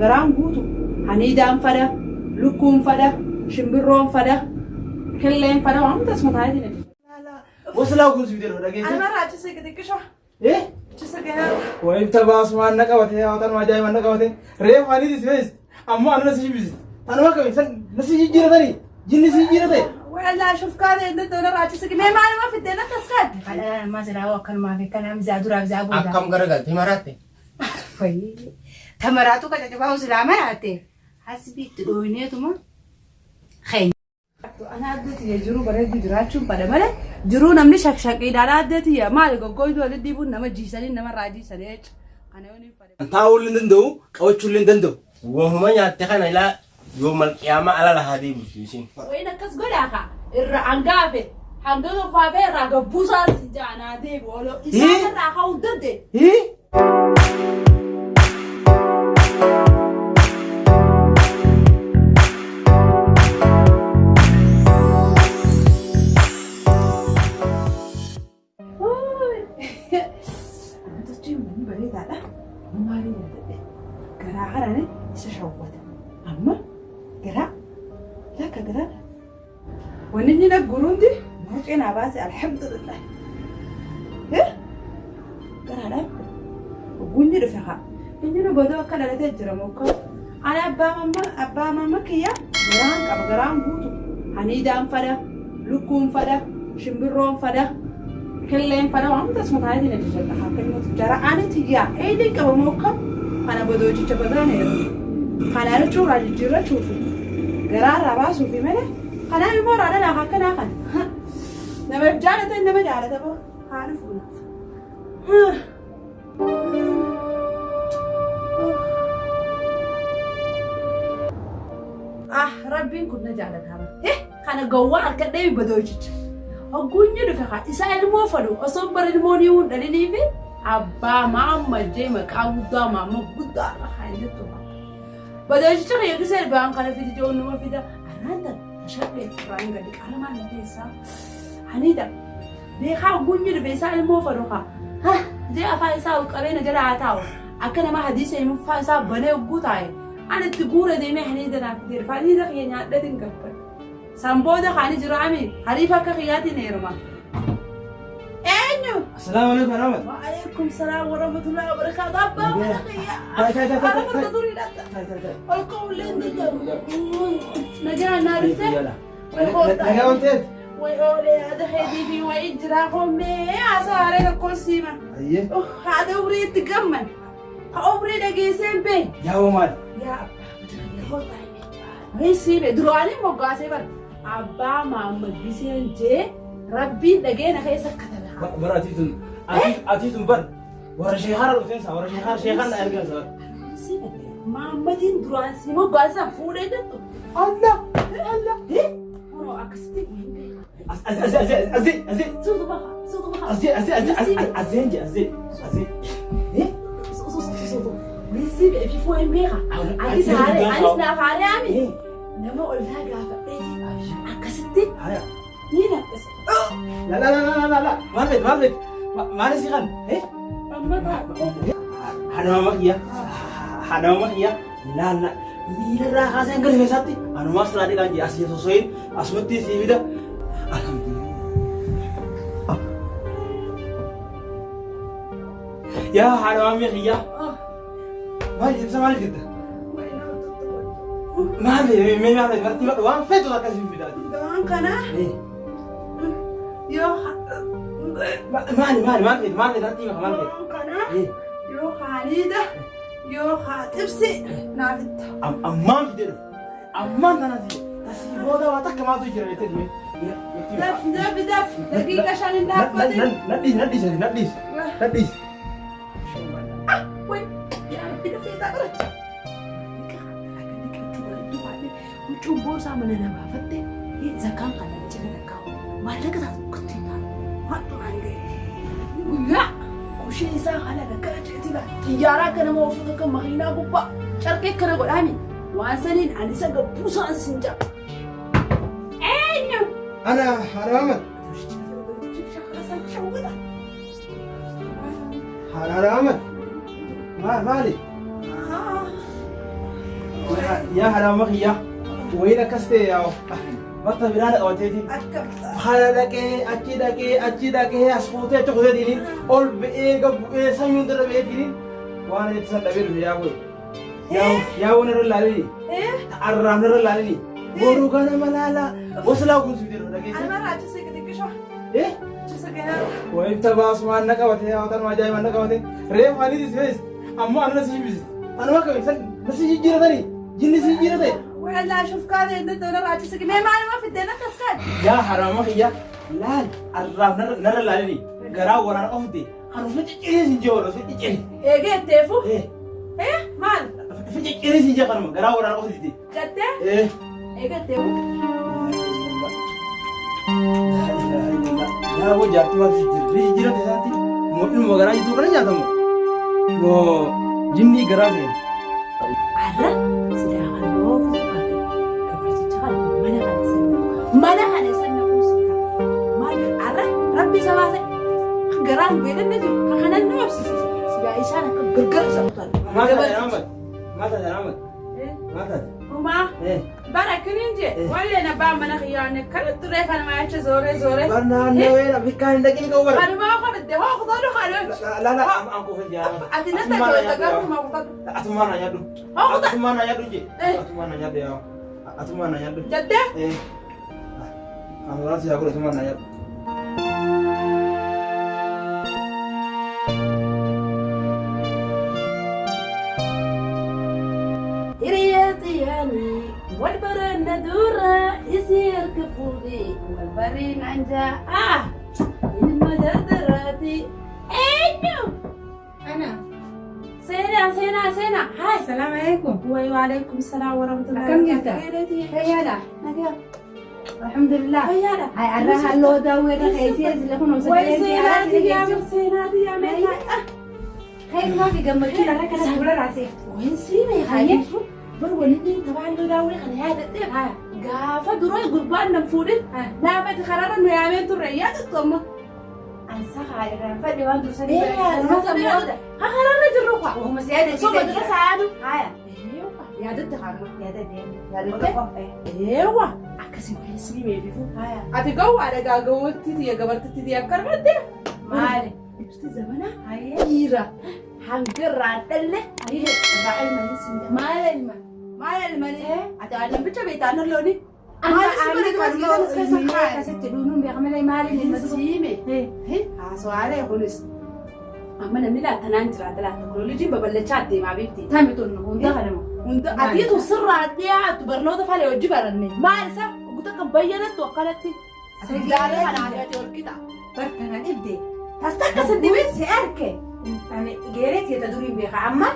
garaan guutu haniidaan fada lukkuun fada shimbirroon fada killeen fada waan tasuma taa'ee وصلوا كل سبيل ولا كيف؟ أنا ما راح أجلس كده كشة. إيه؟ جلس كده. وين تباس ما نقوته يا وطن ما جاي ما نقوته. ريف هني تسبيس. أما أنا نسيج بيس. أنا ما كمي سن نسيج جيرة تاني. جن نسيج جيرة تاني. ولا شوف كذا إنت دولا راح أجلس كده ما أنا ما في الدنيا كسكت. أنا ما زال أوكل ما في كلام زادو راك زابو. أكم كرجال تمراتي. فاي. تمراتو كذا تبغى وزلا ما راتي. حسبي تدويني توما. خير. أنا أديت يا جرو برد جراتشون بده ماله جرو نمني شك شك إذا أنا أديت يا ماله كوي دو أديت ديبون نما جيسالين نما راجي سنيت أنا وني بده أنت أول لندو أو تشول لندو. وهم يعتقدون إلى يوم القيامة على الهادي بسيسين. وين كاس قولها الرعنقافة حنقول فافي راجع بوسا سجانا ديب ولو إسمه راجع ودده. إيه؟ أنا سشوّد أما قرأ لا كقرأ ونجي نقولون دي مرجعنا باسي الحمد لله إيه قرأ لا وقولني رفقا إني نبدو كلا لا تجرى موكا أنا أبا ماما كيا قران بوتو هنيدان فدا لكون فدا شمبرون فدا كلين فدا وام تسمع هاي دي نتيجة حقا تجرى أنا تيجي أي دي كبر موكا أنا بدو أجي تبدأ نيرو أنا أرجو راجي جرا شوفي قرار رابع شوفي منه أنا المرة أنا لا هكذا كان نبى جالة نبى جالة تبغى عارفونا ربي كنا جالة هذا إيه كان جوار كده بدو أجي أقول نيرو إسرائيل مو فلو أصبر المونيون دليلي في أبا ماما جيمك أبودا ماما بودا خاينة توما بدأ يشتغل يكسر بان كان في تجون ما في ده أنا ده شكله فرعين قديك أنا ما نتيسا هنيدا ده خا بني ده بيسا المو فروخا ها ده أفايسا وكارينا جرا عتاو أكنا ما حديث يوم فايسا بني وقطعي أنا تقول ده ما هنيدا نافذير فهنيدا خيانة ده تنقبل سامبودا خاني جرامي حريفة كخياتي نيرما السلام عليكم ورحمة. وعليكم السلام ورحمة الله وبركاته. أبا أنا مرتضوري لا. القول اللي نجا نعرفه. نجا وانتت. ويقولي هذا حبيبي وإجراهم مي عصارة القسيمة. أيه. هذا أمري تجمل. أمري نجيسين بي. يا ومال. يا أبا. هاي سيبه دراني مقاسمة. أبا ما مجلسين جي ربي نجينا خيسك كذا. براتيتون أتيتون بر ورا شيخار وتنسى ورا شيخار أرجع صار محمدين دراسي مو قاسم فوري جتو الله إيه هو أكستي أزي صوت بها أزي إيه صوت ويسيب في فوق ميها عايز نافعلي عمي نما قلنا قافة أكستي هيا هنا لا ما نسي خان إيه هذا ما إياه لا ميلا راح أسمع كل مساتي أنا ما أصلا أديك أنجي أسير سوسين أسمتي سيفيدا الحمد لله يا هذا ما إياه ما يجيب سمعني كده ما في مرتي وان فيتو ذاك سيفيدا دوان كنا يو ما في راتي ما في إيه يو خالده يو خاتبسي نافت أمان في ديرو أمان أنا دي تسيبودا واتك ما تجري تدمي دف دقيقة عشان النهار نديس وين يا ربي ده في دقرة وشوف بوسا من أنا ما فتة إذا كان قلنا جنا دكاو ما لقيت كتير ما تمانجي لا وشي إنسان على ذكرت كتير تجارة كنا موفقة كم مخينا بوبا شركة كنا قلامي وانسانين أنا سجى بوسا سنجا أينو أنا محمد أنا محمد مالي يا هلا مخيا وين كستي يا مكتب بلاد أوتيتي خالدك أكيدك أسقطي تقولين أول بإيه سامون ترى بإيه وانا يتصل بيرو يا وي يا ونر اللالي تعرّف نر اللالي بورو كنا ملالا وصلا كون سيدي رودك أنا ما راجع سكتك شو إيه سكتنا وين تباس ما نكوته يا وتر ما جاي ما نكوته ريم علي ديس أما أنا نسيب أنا ما كوي نسيب جيرة تاني جنس جيرة تاني ولا أشوف كذا إن الدولار راجع سكت ما في الدنيا كسكت يا حرام يا لا عرّف نر اللالي غرا ورا أفدي أنا في تجري سنجور في تجري إيه جت تفو إيه مال في تجري سنجور كلام غرا ورا أفدي جت إيه جت تفو يا وجهك ما في جيرة تساتي مو غرا يدو كنا جاتمو مو جني غرا زين عرّ سيدا أنا ما في كبرت تجار mana hane sanna usita mal arra rabbi sabase garan beden ne kahanan no absisi siga isana ka gurgur sabutan mata janamad mata uma barakininje walle na ba mana khiyane kal turefan ma yache zore barna newe na bikan dakin ka ubar kan ma ko de ho khado khalo la am ko fe jara atina ta ka ma ko atuma na yadu je atuma na yadu jadde Amor sih aku udah cuma nanya. Iriyatiyani walbaran nadura isir kefudi walbarin anja ini madadarati ayo أنا سينا هاي السلام عليكم. وعليكم السلام ورحمة الله كم جبت؟ هيالا الحمد لله. هيالا هاي أراها لو داوي خيسيز اللي هم سينادي يا ميتا خير ما في جنب كده أنا كنا نقول راسي. وين سينا يا خايف برولني طبعا لو داوي خلي هذا الدب قافة دروي قربان نفودت لا بتخرر إنه يعمل تريات الطمة أنسخ عيران فدي وانتو سني. إيه ما تبي هذا خرر الروحة وهم سيادة صوب درس عادو هاي يا دت خرر يا دين يا دت ايوه akasi ismi me bifu haya ati gawa daga gawti ya gabarti ya karmade male ishti zamana haya ira hangirra dalle haya ba ilma ismi male ilma ati alam bicha betan loni أنا كسرت لونهم بيعملوا مالي المسيمة هي سؤالي خلص أما أنا ملا تنانجر على التكنولوجي ببلشات دي ما بيبتي تامي تقولنا وندا خلنا وندا أكيد وصر عديها تبرنوده فالي وجبرني ما أعرف قلت لك بينت وقالتي سيجارة أنا عجبتي والكذا برتنا نبدي تستكس الدويس أركي أنا جريت يتدورين بيها عما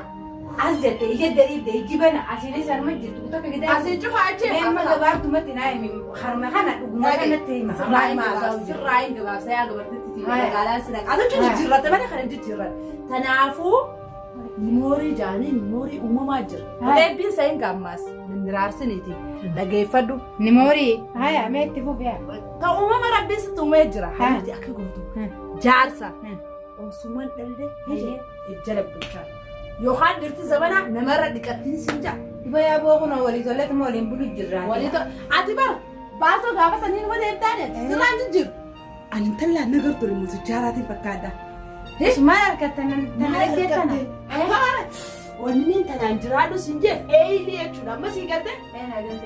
عزت يجدر يبدأ يجيبنا عشان صار مجد قلت لك كده عشان شوف عجيب ما جبرت ما تناي من خرمخنا وقلنا تيما سراي ما سراي جبار سيا جبرت تتي على سلك هذا شو جرّت ما نخرج جرّت تنافو نموري جاني نموري ما جر هذا بين سين كاماس من راسنيتي لقي فدو نموري هاي عملت تفو فيها تو ما ربي ستومي جرا حبيبتي أكل قلتو جارسة وسومن دلده هي الجلب بالكار يوخان درت زمانه نمر دكتين سنجا يبقى أبوه ولي تولد مولين بلو جرا ولي تو أتبر باتو غابة سنين ما ديبتاني سرعان جر أنا تلا نقدر المسجارات بكادا إيش ما ركتنا تناديتنا ونين تنانجرادو سنجا أي ليه شو لما سيجته أنا قلت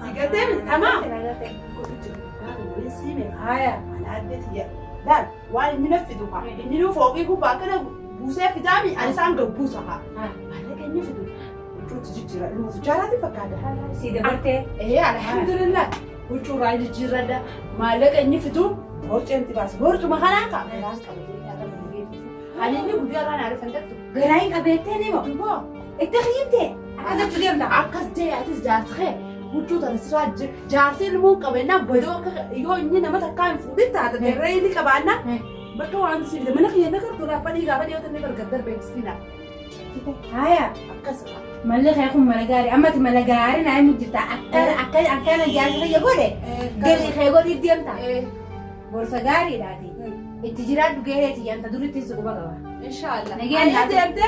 سيجته تمام هاي أنا عدت هي لا وين ننفذوها إني لو فوقي كوباكنا بوسة في دامي أنا سامع بوسها أنا كأني فدو وشو تجرا المسجارات بكادا سيدة برتة إيه الحمد لله وشو رايد تجرا ده ما لك إني فدو برج أنت بس برج ما خلاك أنا إني بدي أنا أعرف أنت غراي كبيتني ما تبغى اتخيلتي هذا تجرنا عكس جاي أتس جارسخه وشو ترى جارسين مو كبينا بدو يو إني نما تكاين فودي تاتا ترى إني كبانا بكو عند سيد من خيانة كرتولا فني قابل يوتن نقدر قدر بيمسكينا هاي عكس مالك يا أخو ملقاري أما تملقاري نايم مجتا أكل جارسخه يقوله قال لي خيقول يدي أنت بورصة قاري دادي التجارات بقيتي أنت دوري تيسو بقى إن شاء الله نجي أنت أبدأ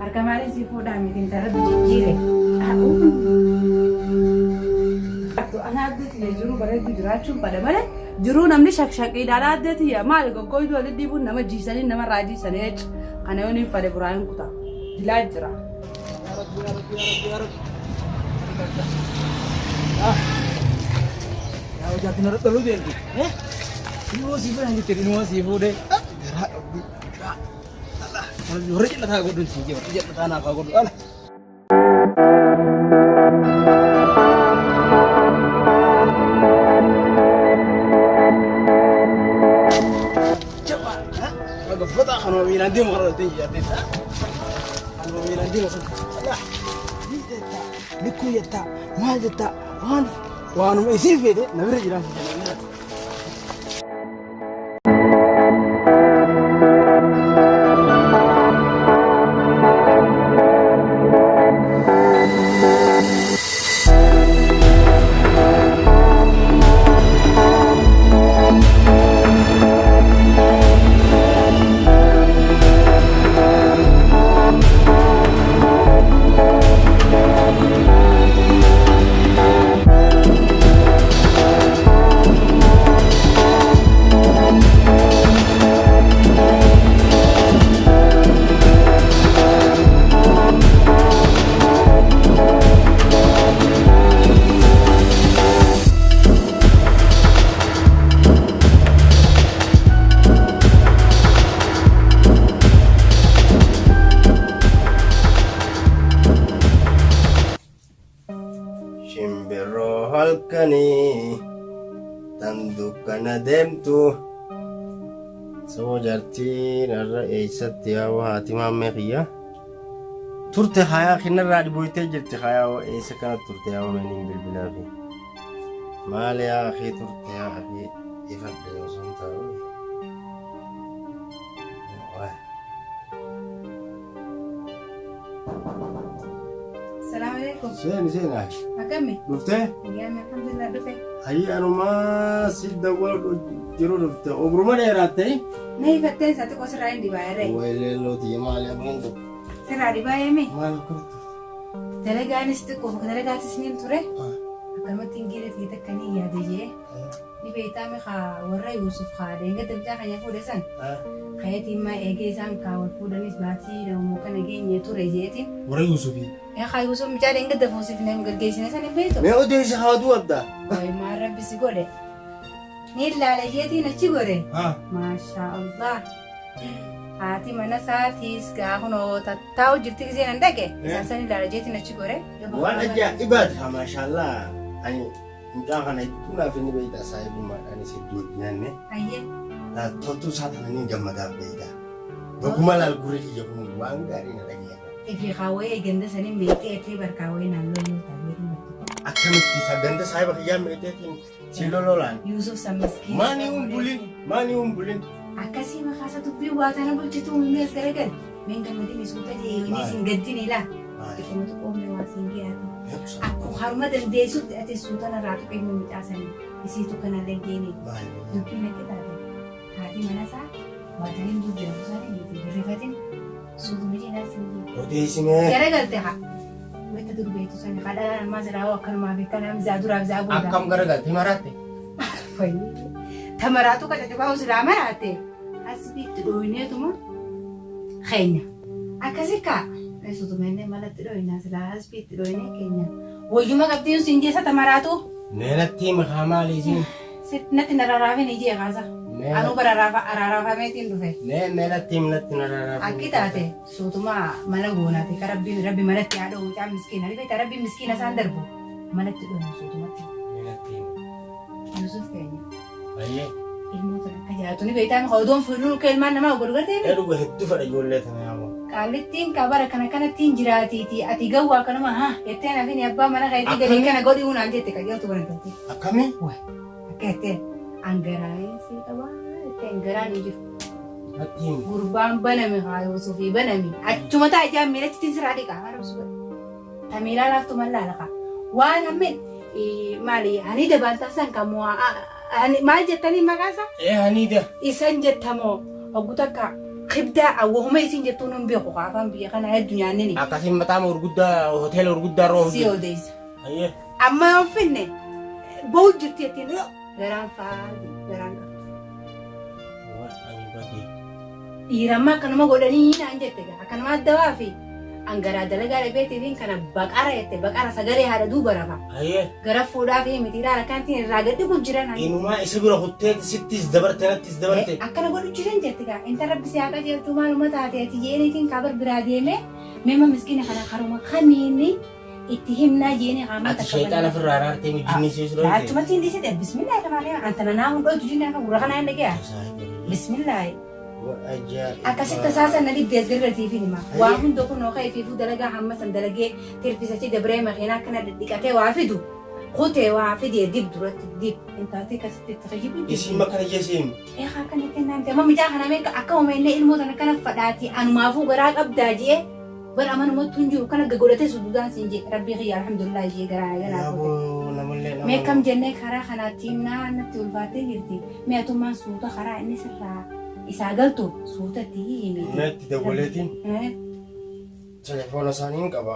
أركمالي سيفود عميدين ترى بتجيري jiraachuun fada malee jiruu namni shaqshaqiidhaan addeeti maali goggooydu walitti dhiibuun nama jiisanii nama raajisanii jecha kana yoo niin fade buraan kutaa dilaa jira. Yaa hojjaatiin irra dhaluu deemti. Ilmoo sii fuudhan jettee ilmoo sii fuudhee. Warra jal'ataa godhuun sii jee warra jal'ataa naaf haa godhu ala. Gaffataa kanuma miilaan deemu kana dhaqee jiraatee kanuma miilaan deemu sana likkuu jettaa maal jettaa waanuma isii fedhe na bira jiraatu jala. Shimbiroo halkanii tan dukkana deemtu soo jartiin irra eessatti yaa'u haati maammee kiyya turte hayaa kinarraa dhiboytee jirti hayaa eessa kana turte yaa'u maniin bilbilaa fi maal yaa akii turte yaa akii ifadhe osoo hin taa'u. Salaam alaikum. Seen ay. Akkamii? Dhuftee? Ayyaana alhamdulillah dhufe. Ayyaanuma si dawwal jiru dhufte obruma dheeraatte. Na ifattee isaatti koo sirraa hin dibaayiree. Wayleellooti maali abeen tokko. Sirraa dibaayame. Maal akkamitti? Dalagaanis xiqqoo dalagaatis niin ture. Akkanumatti hin geere fi takkanii yaade jee. Ni beektaame warra Yuusuf deenga dabcaa kan yaa fuudhe san. Kayatiin maa eegee isaan kaawwat fuudhanis baatii namuu kana geenye ture jeetiin. Warra Yuusufii. Yaa Yuusuf mucaa deenga dafuusif nama gaggeessine san hin beektu. Mee odeessi haaduu adda. Wayi maa rabbisi godhe. Ni ilaale jeetiin achi godhe. Maasha Allah. Haati mana saatiis gaafuma taa'u jirti gisee nan dhaqe. Isaan san ilaale jeetiin achi godhe. Waan ajaa'ibaati maasha Allah. Ani mucaa kana tunaaf inni beektaa saayibummaadhaan isa iddoo itti nyaanne. Ayyee. Toltuu isaa kana ni gammadaaf beektaa. Dhuguma laal gurii kiyya kun waan gaarii na dhageera. Ifi kaawwee ganda sanii meexxee barkaawwee naannoo yoo ta'e. Akkamitti saganda saayiba kiyyaa meexxeetiin si lololaan. Yuusuf Sammaskii. Maani humbulin. Akkasii makaasa dubbii waa tana bulchituu humnees garagal. Meen gammadin isuuta deebinis hin gaddine laa. Xiqqoomatu qoomne waa siin ge'ate. Akkuma harma dandeessutti ati suuta narraa tuqee mucaasanii isiitu kanallee geene. Dubbiin akka taate. Haati mana isaa waataniin dubbii afuusaanii birrifatin suutuma jeenaa siin geene. Odeessimee. Garagalte haa. Wanta durbeetu sani kadhaa namaa jiraawoo akkanumaa fi kanam zaaduraaf zaabuudha. Akkam garagalte maraatte. Tamaraatu qacacabaa usilaa maraatte. Asbiitti dhooyineetuma keenya. Akkasii kaa. Suutumenne malatti dhooyinaa silaa asbiitti dhooyinee keenya. Wayyuma qabdiin siin jeessa tamaraatu. Neenatti makaa maaliisiin. Natti nararaafin ijee kaasa. Anuu bara araaraafameetiin dhufe. Neenatti nararaafin. Akki taate suutuma mana goonaati ka rabbi manatti haa dhoomu caa miskiina. Rifeeta rabbi miskiina isaan darbu. Manatti dhoomu suutumatti. Yuusuf keenya. Baay'ee. Ilmoota akka jiraatu ni beektaa maka odoon fuudhuu akka ilmaan namaa godhugatee. Dhuga hedduu fedha ijoollee tana yaa'u. Qaallittiin kabara kanattiin jiraatiiti ati gawwaa kanuma jettee nafini abbaa mana kayitii gadi kana godhi hunaan jette qajeeltu bara galti. Akkamii? Akka jettee angaraayee si qabaa jettee angaraan hin jiru. Attiin. Gurbaan baname haa Yuusufii baname achuma ta'a ijaan miilachittiin siraa dhiqaa haa rabsu godhe. Tamiilaa laaftu mallaala kaa waan hammeen maali ani dabaantaa san kamuu maal jettanii maqaasa? Haniida. Isan jettamoo oggu takka khibdaa awwahuma isin jettuun hin beeku afaan biyya kana addunyaa nini. Akkasiin mataa urguddaa hoteela urguddaa roo. Si odeessa. Ayyee. Amma yoo finne ba'u jirti jettiin garaan fa'aa garaan qaba. Ani bagi. Dhiirammaa akkanuma godhanii naan jette akkanuma addawaa fi angaraa dalagaa dhabeetii kana baqara jette baqara sagalee haadha duuba rafa. Ayyee. Gara fuudhaa fi mitiidhaa rakkantiin irraa gaddi kun jiran. Inumaa isa bira hutteeti sittis dabarte nattis dabarte. Akkana godhu jiran jette gaa inta rabbi si haqa jeertu maaluma taateeti jeeniitiin kabar biraa deemee meema miskiina kana karuma kamiini itti himnaa jeeni qaama Ati shayxaana firraa raartee mijinni siisuu dhoofte. Achumatti hin dhiisite bismillaahi kamalee antana naa hundootu jinnaa kan gurra kanaa hin dhagee. Bismillaahi. Akkasitti saasan na dibdees gargarsiif hima. Waa hunda kun oo ka'ee fiifuu dalagaa hamma san dalagee tirfisachi dabree makiinaa akkana dhiqatee waa fidu. Kutee waa fidee dib duratti dib intaatee akkasitti itti fayyadu. Isiin makkana jeesiin. Eegaa akkana kennaan ta'e mamichaa kana meeqa akka uumenne ilmoota akkana fadhaati anumaafuu garaa qabdaa jee bara amanumatti hin jiru kana godhatee sududaan siin jee rabbii xiyya alhamdulillah jee garaa garaa godhe. Meeqam jennee karaa kanaattiin naannatti ulfaattee jirti. Meetummaan suuta karaa inni sirraa. Isaa galtu suutatti himi. Natti daboleetiin. Telefoona isaanii hin qaba.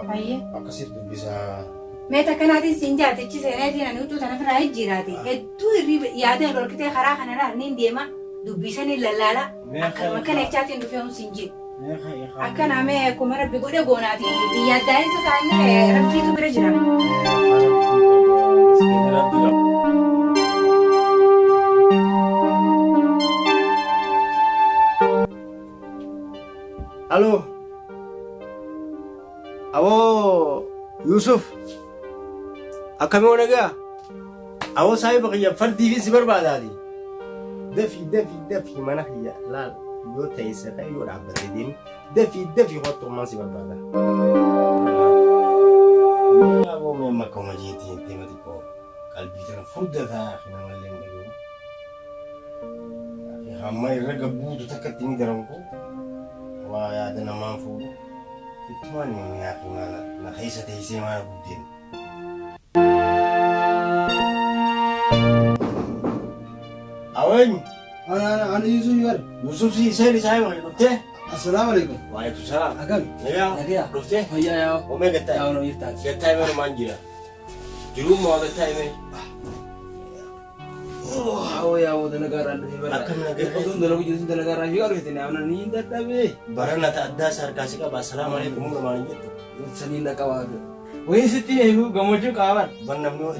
Akkasitti dubbisaa. Meeta kanaatiin siin jaatichi seenaatiin ani utuu sana firraa jiraate. Hedduu irrii yaada dorkitee karaa kanarraa niin deema dubbisanii lallaala. Akkanuma kana jechaatiin dhufee hun siin jiru. Akkana mee akkuma rabbi godhe goonaati. Yaaddaanis isaanii rabbiitu bira jira. Halo. Awo Yusuf. Akkami waan egaa? Awo saahiba kiyya fardii fi si barbaadaati. Dafi mana kiyya laal yoo ta'e saqa yoo dhaabbatee deemu dafi hottummaan si barbaada. Awo mee makkuma jeetiin deemati koo qalbii tana furdataa namallee hin dhaga'u. Hamma irra gabbuutu takkatti ni daranku. Waa yaada namaan fuudhu ittumaan immoo yaaqii maana na keessa teessee maana buddeen. Aween. Ana Yusuf Yar. Yusuf si isa maal dhuftee? Assalamualaikum. Waalaikum salaam. Agam. Nagaa. Dhuftee? Fayyaa yaa. Omee gattaa. Yaa ono yirtaa. Gattaa immoo maan jira. Jiruu moo gattaa imee? Awo yaa wo dalagaa dhufee bara. Akkam nagaa. Oduun dalagu jiru dalagaa raafii qabu jettee ana ni dadhabee. Barana addaa sarkaasii qaba. Assalaamualaikum maan jettu. Saniin dhaqabaa. Wayii sitti eeyyuu gammachuu qaaban. Bannamnoo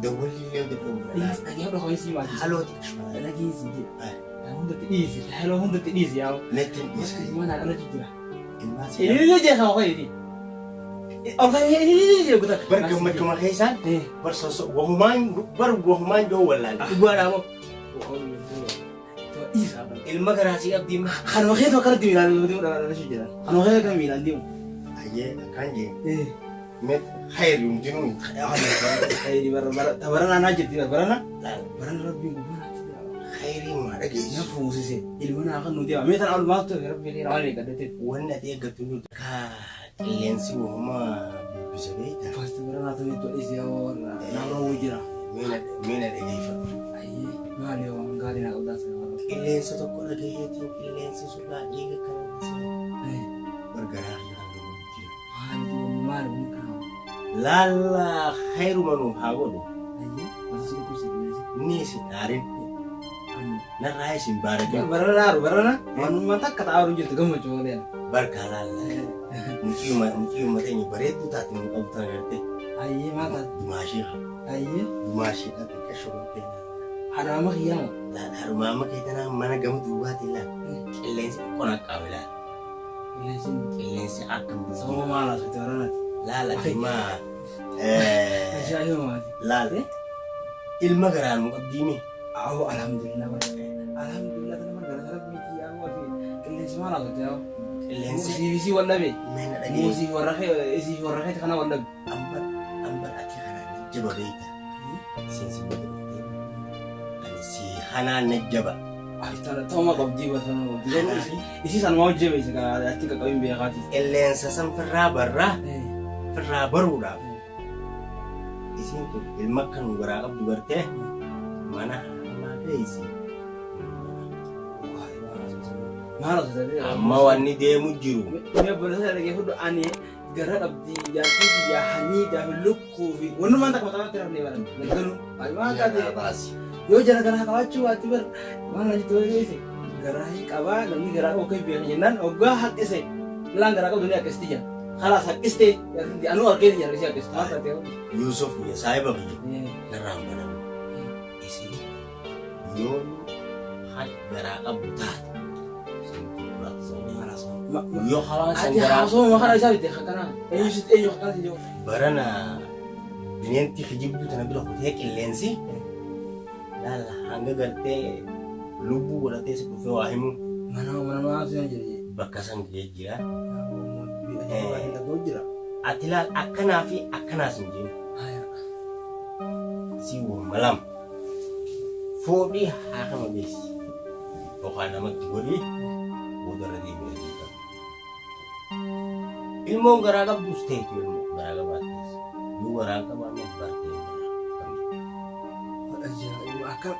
dawwalii yoo jedhu. Dhagee hodha ho'isii maati. Halooti. Dhagee si jedha. Hundatti dhiisi. Haloo hundatti dhiisi yaa. Netti dhiisi. Mana dhalatu jira. Ini je kau ini. Orang ini je kita. Bergammachuu keessaan. Barsoso wahumaan joo wallaan. Dhugaa dhaamo. Ilma garaasii abdii ma. Kan waktu itu kan di Milan itu ada sejarah. Kan waktu itu kan Milan dia. Aye kan je. Met khairum jinun. Di barang anak aja di barang lebih gubernur. Khairim ada guys. Ya fungsi sih. Ilmu nak kan nudia. Metan awal waktu ya pilih awal ni kan itu. Wanna dia gatulu ka. Lensi wahuma bisa beda. Pasti barang atau itu isi awal. Naro wujira. Mina de gaifa. Aye. Mali orang kali nak udah sekarang. Lensi tu kau lagi hati. Lensi sudah dia kan. Bergerak yang wujira. Mali bukan. Lala khairu manu hagodo. Aye. Masih kursi Ni si tarin. Na rai sin barga. Barana. Manu mata kata orang jual tegam macam mana? Barkalal. Mungkin matanya beretu tak tengok kau tangerte. Aye mata. Dimashi. Aye. Tapi kasih Ada apa yang? Lah rumah kita nak mana kamu tuh lah. Lensi konak kawila. Lensi akan Sama malas itu orang. Lala cuma. Asyik mati. Lala. Ilmu geran mukadimi. Oh alhamdulillah. Alhamdulillah teman gara-gara miti aku lagi. Kalian semua lah kau. Lensi Isi wala be. mana lagi? Isi warahnya kana wala. Ambar ati kana jaba deita. Sinsi betul. Si Hanan najaba. Tara toma qabdi wa tama. Isi san mau je be saka ati ka kawin be kati. Lensa sam ferra barra. Ferra baruda. Isi tu ilmu kan gura abdu berte. Mana isi. Malas tadi. Amma wani dia mujiru. Me berasa lagi hudu ane gara abdi jatuh ya hani dah lukku fi. Wanu mantak mata terang ni barang. Neganu. Ay maka dia. Yoo jara garaa qabaachuu waatti bar waan achi tole geesse garaa hin qabaa namni garaa qabu kan beekan jennaan oggaa haqqise laan garaa qabu dunia akkasitti jira. Kalaas haqqiste anuu argee jira si haqqiste maal taatee Yusuf ya saahiba biyya narraan banamu. Isi yoo garaa qabu taate yoo hawaasan garaa haasoo makara isaa bitte kana eenyu akkana si jiru. barana bineensi kijibduu tana bira kutee qilleensi laala hanga gartee lubbuu godhatee si dhufee waa himu Mana asii jira. bakka san jira. Jira. Ati laal akkanaa fi akkanaas hin jiru. Si malam foodhii haa kama beesi yookaan namatti godhii boodarra deemee jiru. Ilmoon garaa qabdus ta'eetu ilmoo garaa qabaattis yoo garaa qabaanne bartee Akkam.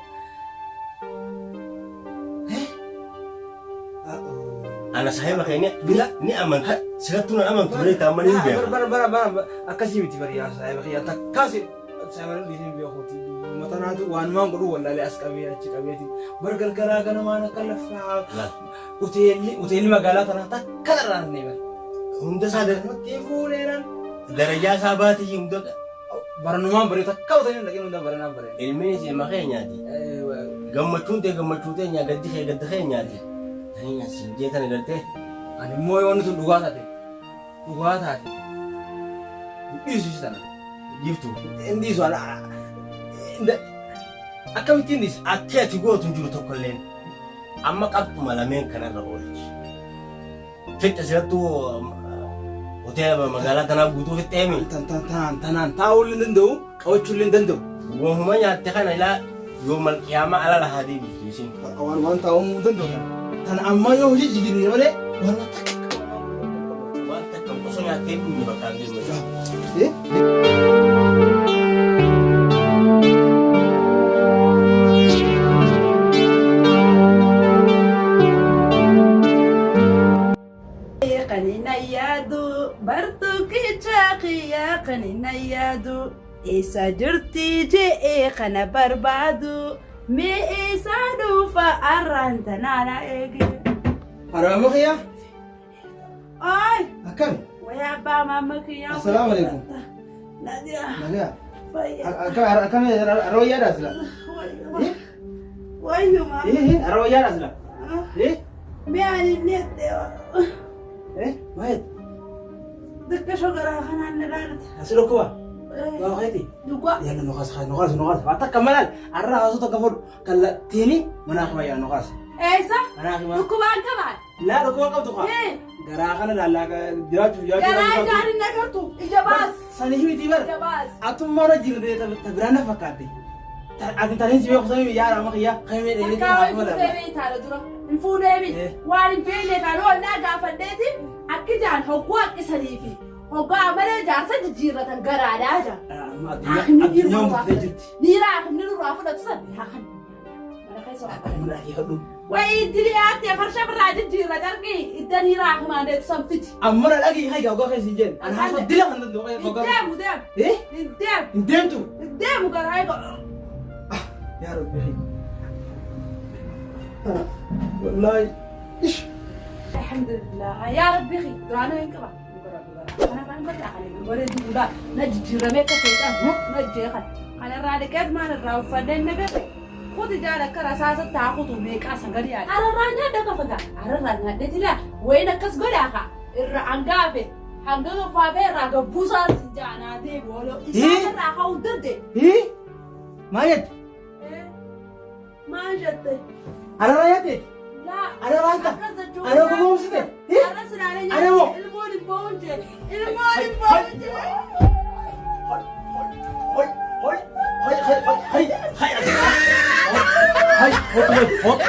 ana saahiba keenya ni amantaa sigattuu na amantu malee taa'amanii hin beeku. Bara akkasii miti bariyaa saahiba kiyya takkaasi saahiba dhiisee beekuuti matanaatu waanumaan godhu wallaalee as qabee achi qabeeti bara gargaraa ganamaan akka lafaa hoteelli magaalaa tanaa takka irraan ne bara Hunda isaa nutti fuuleeran darajaa isaa baatee hunda baranumaan baree takka hoteelli dhaqee hunda baranaan baree ilmeen ishee makee nyaati. Gammachuun ta'e gaddi kee nyaati. Tani sinjee tana galtee ani immoo yoo nuti dhugaa taate dhiisu sana jiftu dhiisu akkamittiin dhiisa akka ati gootu hin jiru tokkolleen amma qabxuma lameen kanarra oolchi. Fixa sirattuu hoteela magaalaa tanaa guutuu fixxeemi. Tanaan taa'uu illee danda'u qabachuu illee danda'u. Woomuma nyaatte kana ilaa yoo malqiyaamaa ala lahaa deebistu isin. Waan taa'uu danda'u tan amma yoo hojii jijjiirre malee waan takka osoo nyaattee dhumni bakka hin deemu. Isa jirtii je'ee kana barbaadu mee isa dhufa arraan tanaana eege. Harama kiyya? Ay! Akkami? Waya abbaa maama kiyya. Assalaamu alaikum. Nadia. Nadia. Akkami aroo yaadaas la? Wayyuma. Aroo yaadaas la? Mee ani nette. Maayet? Dikka shogaraa kanaan na laalata. Asi dhukkuba? Waa qayti? Dhugaa. Yalla nuqaas. Waa takka malaan arraa haasoo takka fudhu kallattiini manaa kuma yaa nuqaas. Eessa? Manaa kuma. Dhukkubaan qabaan. Laa dhukkuba qabdu qaba. Garaa kana laallaa jiraachuuf Garaa gaarii nagartu ija baas. Sanii miti bara. Ija baas. Atummaa na jirre biraan na fakkaate. Ati taniin si beeku samii yaara amma kiyyaa qaymee dheedhee Kaawee fuudhee beektaadha dura. Hin fuudhee beektaa. Waan hin beekne kan oolnaa gaafadheeti akki jaan hogguu haqqisaniifi. Hoggaa malee jaarsa jijjiirratan garaadhaa jira. Addunyaan buutee jirti. Dhiiraa kan inni nurraa fudhatu san haa kan. Wayii diriyaatti farsha birraa jijjiirra darbii idda dhiiraa himaanee tusan fiti. Amma na dhagii hayi gaagaa keessa hin jennu. Ani haasoo dila kan danda'u. Hin deemu. Hin deemu garaa eega. Yaa Rabbi. Wallaahi. Alhamdulillah. Yaa Rabbi duraanuu hin qaba. Kana kan godha kan gore duuba na jijjiirame ka feetan na jeeqan. Kana raadikeet maan irraa uffannee nagate. Kuti jaala kara saasa taakutu meeqaa sagalee yaada. Ararraa nyaadda kafaga. Ararraa nyaaddeeti laa wayin akkas godhaa ka irra angaafe hanga gaffaafee irraa gabbuusaa si jaanaa deebi waloo isaa irraa ka'uu dande. Maal jette? Maal jette? Ararraa nyaatee? Ada wanta, ada ngomong sih deh. Ada mau. Ilmu di bonje, ilmu di bonje. Hai, hot.